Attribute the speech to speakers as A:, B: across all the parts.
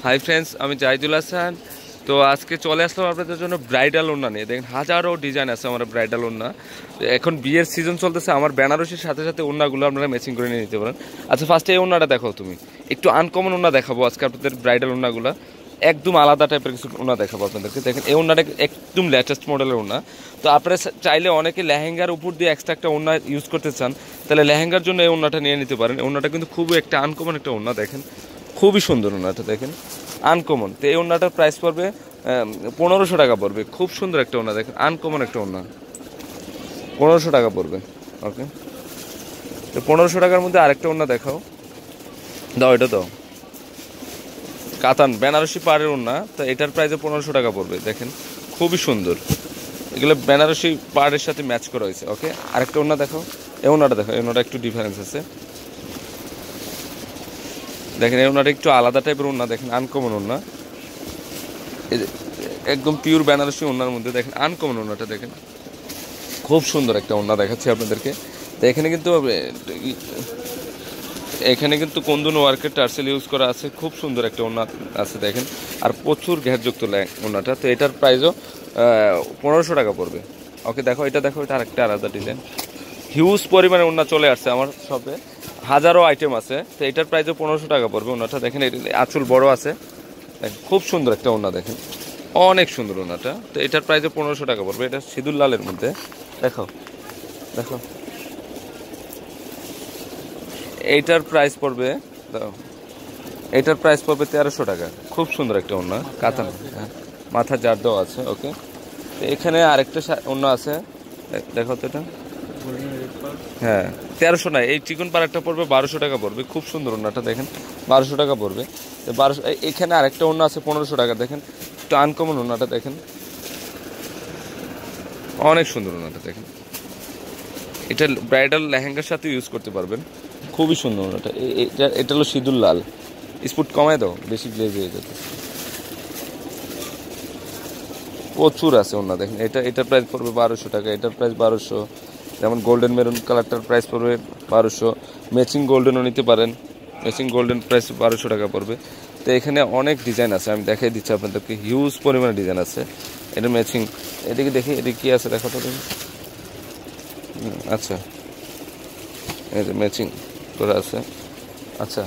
A: Hi friends, আমি জাহিদুল হাসান। তো আজকে চলে আসলাম আপনাদের জন্য ব্রাইডাল ওড়না নিয়ে। দেখেন হাজারো ডিজাইন আছে আমার ব্রাইডাল ওড়না। এখন বিয়ের সিজন চলতেছে, আমার বেনারসির সাথে সাথে ওড়নাগুলো আপনারা ম্যাচিং করে নিয়ে নিতে পারেন। আচ্ছা, ফার্স্টে এই ওড়নাটা দেখো। তুমি একটু আনকমন ওড়না দেখাবো আজকে আপনাদের ব্রাইডাল ওড়নাগুলো। একদম আলাদা টাইপের কিছু ওড়না দেখাবো আপনাদেরকে। দেখেন এই ওড়নাটা একদম লেটেস্ট মডেলের ওড়না। তো আপনারা চাইলে অনেকে লেহেঙ্গার উপর দিয়ে এক্সট্রা একটা ওড়না ইউজ করতে চান, তাহলে লেহেঙ্গার জন্য এই ওড়নাটা নিয়ে নিতে পারেন। এই ওড়নাটা কিন্তু খুবই একটা আনকমন একটা ওড়না। দেখেন খুবই সুন্দর ওড়নাটা, দেখেন আনকমন। তো এই ওড়নাটার প্রাইস পড়বে 1500 টাকা পড়বে। খুব সুন্দর একটা ওড়না, দেখেন আনকমন একটা ওড়না, 1500 টাকা পড়বে। ওকে, তো 1500 টাকার মধ্যে আরেকটা ওড়না দেখাও। দাও, এটা দাও। কাতান বেনারসি পাড়ের ওড়না, তো এটার প্রাইসে 1500 টাকা পড়বে। দেখেন খুবই সুন্দর, এগুলো বেনারসি পাড়ের সাথে ম্যাচ করা হয়েছে। ওকে, আরেকটা ওড়না দেখাও। এই ওড়নাটা দেখো, এই ওড়নাটা একটু ডিফারেন্স আছে। দেখেন এই ওড়নাটা একটু আলাদা টাইপের ওড়না, দেখেন আনকমন ওড়না, একদম পিওর বেনারসি ওড়নার মধ্যে। দেখেন আনকমন ওড়নাটা, দেখেন খুব সুন্দর একটা ওড়না দেখাচ্ছি আপনাদেরকে। তো এখানে কিন্তু কোন্দুন ওয়ার্কের টার্সেল ইউজ করা আছে। খুব সুন্দর একটা ওড়না আছে দেখেন, আর প্রচুর ঘেরযুক্ত ওড়নাটা। তো এটার প্রাইসও 1500 টাকা পড়বে। ওকে, দেখো এটা, দেখো এটা আরেকটা আলাদা ডিজাইন। হিউজ পরিমাণে ওড়না চলে আসছে আমার শপে, হাজারো আইটেম আছে। তো এটার প্রাইসও 1500 টাকা পড়বে। ওড়নাটা দেখেন, আঁচল বড় আছে, দেখেন খুব সুন্দর একটা ওড়না, দেখেন অনেক সুন্দর ওড়নাটা। তো এটার প্রাইসও 1500 টাকা পড়বে। এটা সিঁদুর লালের মধ্যে, দেখো দেখো। এইটার প্রাইস পড়বে, এইটার প্রাইস পড়বে 1300 টাকা। খুব সুন্দর একটা ওড়না, কাতান, মাথা জার দেওয়া আছে। ওকে, তো এখানে আরেকটা ওড়না আছে, দেখো তো এটা। হ্যাঁ, 1300 না, এই চিকন পাড়াটা পড়বে 1200 টাকা পড়বে। খুব সুন্দর ওড়নাটা, দেখেন 1200 টাকা পড়বে। 1200। এখানে আরেকটা ওড়না আছে 1500 টাকা। দেখেন একটু আনকমন ওড়নাটা, দেখেন অনেক সুন্দর ওড়নাটা। দেখেন এটা ব্রাইডাল লেহেঙ্গার সাথে ইউজ করতে পারবেন। খুবই সুন্দর ওড়নাটা। এটা হলো সিঁদুর লাল। স্পুট কমায় দাও, বেশি গ্লেজ হয়ে যেত। প্রচুর আছে ওড়না, দেখেন এটার প্রাইস পড়বে 1200 টাকা। এটার প্রাইস 1200। যেমন গোল্ডেন মেরুন কালারটার প্রাইস পড়বে 1200। ম্যাচিং গোল্ডেনও নিতে পারেন, ম্যাচিং গোল্ডেন প্রাইস 1200 টাকা পড়বে। তো এখানে অনেক ডিজাইন আছে, আমি দেখাই দিচ্ছি আপনাদেরকে। হিউজ পরিমাণে ডিজাইন আছে। এটা ম্যাচিং, এদিকে দেখি এদিকে কী আছে, দেখো তো দেখি। আচ্ছা, এই যে ম্যাচিং করা আছে। আচ্ছা,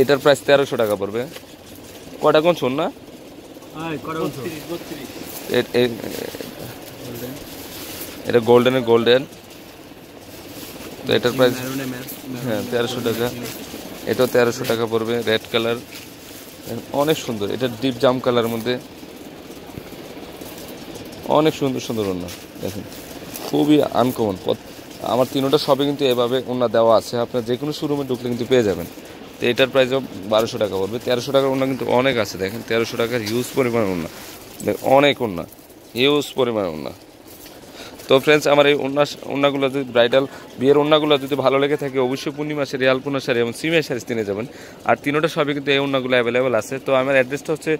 A: এটার প্রাইস 1300 টাকা পড়বে। কটা কোন শোন না, এটা গোল্ডেনের গোল্ডেন। তো এটার প্রাইস, হ্যাঁ 1300 টাকা। এটাও 1300 টাকা পড়বে। রেড কালার, অনেক সুন্দর। এটা ডিপ জাম কালার মধ্যে, অনেক সুন্দর সুন্দর ওড়না, দেখেন খুবই আনকমন। আমার তিনোটা শপে কিন্তু এভাবে ওড়না দেওয়া আছে, আপনার যে কোনো শোরুমে ঢুকলে কিন্তু পেয়ে যাবেন। তো এটার প্রাইসও 1200 টাকা পড়বে। 1300 টাকার ওড়না কিন্তু অনেক আছে, দেখেন 1300 টাকার হিউজ পরিমাণ ওড়না, অনেক ওড়না, হিউজ পরিমাণ ওড়না। তো ফ্রেন্ডস, আমার এই ওড়নাগুলো যদি ব্রাইডাল বিয়ের ওড়নাগুলো যদি ভালো লেগে থাকে, অবশ্যই পূর্ণিমা শাড়ি, আলপনা শাড়ি এবং সিমিয়া শাড়ি কিনে যাবেন। আর তিনোটা সবই কিন্তু এই ওড়নাগুলো অ্যাভেলেবেল আছে। তো আমার অ্যাড্রেসটা হচ্ছে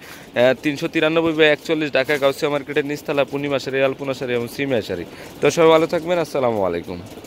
A: 393/41 ঢাকা গাউসিয়া মার্কেটের নিচতলা, পূর্ণিমা শাড়ি, আলপনা শাড়ি এবং সিমিয়া শাড়ি। তো সবাই ভালো থাকবেন। আসসালামু আলাইকুম।